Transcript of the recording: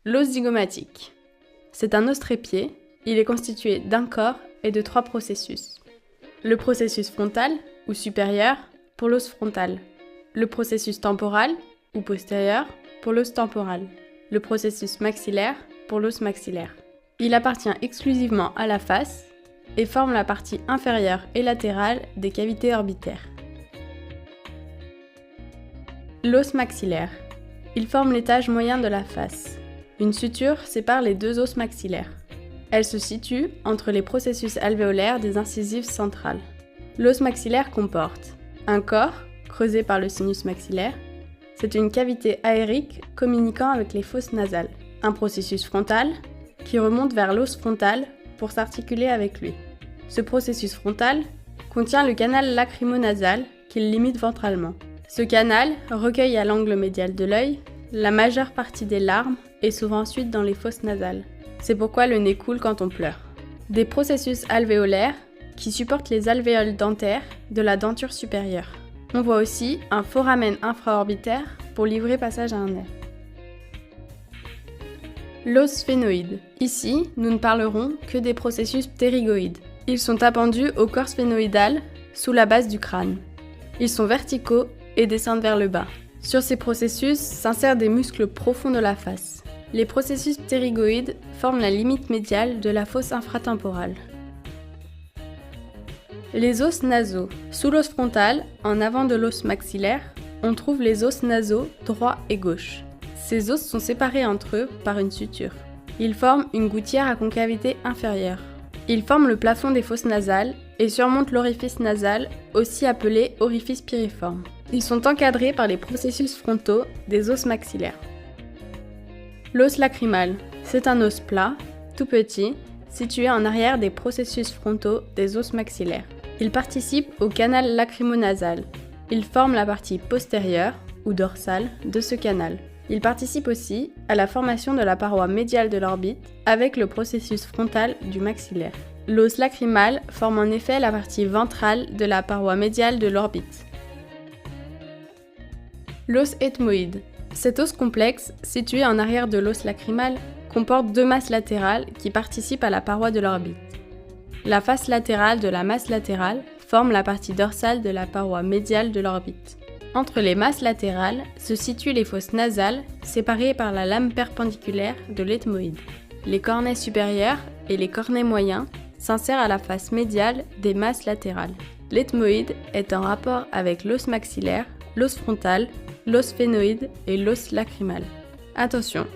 L'os zygomatique. C'est un os trépied. Il est constitué d'un corps et de 3 processus. Le processus frontal ou supérieur pour l'os frontal. Le processus temporal ou postérieur pour l'os temporal. Le processus maxillaire pour l'os maxillaire. Il appartient exclusivement à la face et forme la partie inférieure et latérale des cavités orbitaires. L'os maxillaire. Il forme l'étage moyen de la face. Une suture sépare les 2 os maxillaires. Elle se situe entre les processus alvéolaires des incisives centrales. L'os maxillaire comporte un corps, creusé par le sinus maxillaire. C'est une cavité aérique communiquant avec les fosses nasales. Un processus frontal qui remonte vers l'os frontal pour s'articuler avec lui. Ce processus frontal contient le canal lacrymonasal qui le limite ventralement. Ce canal recueille à l'angle médial de l'œil la majeure partie des larmes et s'ouvre ensuite dans les fosses nasales. C'est pourquoi le nez coule quand on pleure. Des processus alvéolaires qui supportent les alvéoles dentaires de la denture supérieure. On voit aussi un foramen infraorbitaire pour livrer passage à un nerf. L'os sphénoïde. Ici, nous ne parlerons que des processus ptérygoïdes. Ils sont appendus au corps sphénoïdal sous la base du crâne. Ils sont verticaux et descendent vers le bas. Sur ces processus s'insèrent des muscles profonds de la face. Les processus ptérygoïdes forment la limite médiale de la fosse infratemporale. Les os nasaux. Sous l'os frontal, en avant de l'os maxillaire, on trouve les os nasaux droit et gauche. Ces os sont séparés entre eux par une suture. Ils forment une gouttière à concavité inférieure. Ils forment le plafond des fosses nasales et surmontent l'orifice nasal, aussi appelé orifice piriforme. Ils sont encadrés par les processus frontaux des os maxillaires. L'os lacrymal. C'est un os plat, tout petit, situé en arrière des processus frontaux des os maxillaires. Il participe au canal lacrymonasal. Il forme la partie postérieure ou dorsale de ce canal. Il participe aussi à la formation de la paroi médiale de l'orbite avec le processus frontal du maxillaire. L'os lacrymal forme en effet la partie ventrale de la paroi médiale de l'orbite. L'os ethmoïde. Cet os complexe, situé en arrière de l'os lacrymal, comporte 2 masses latérales qui participent à la paroi de l'orbite. La face latérale de la masse latérale forme la partie dorsale de la paroi médiale de l'orbite. Entre les masses latérales se situent les fosses nasales séparées par la lame perpendiculaire de l'ethmoïde. Les cornets supérieurs et les cornets moyens s'insèrent à la face médiale des masses latérales. L'ethmoïde est en rapport avec l'os maxillaire, l'os frontal, l'os sphénoïde et l'os lacrymal. Attention,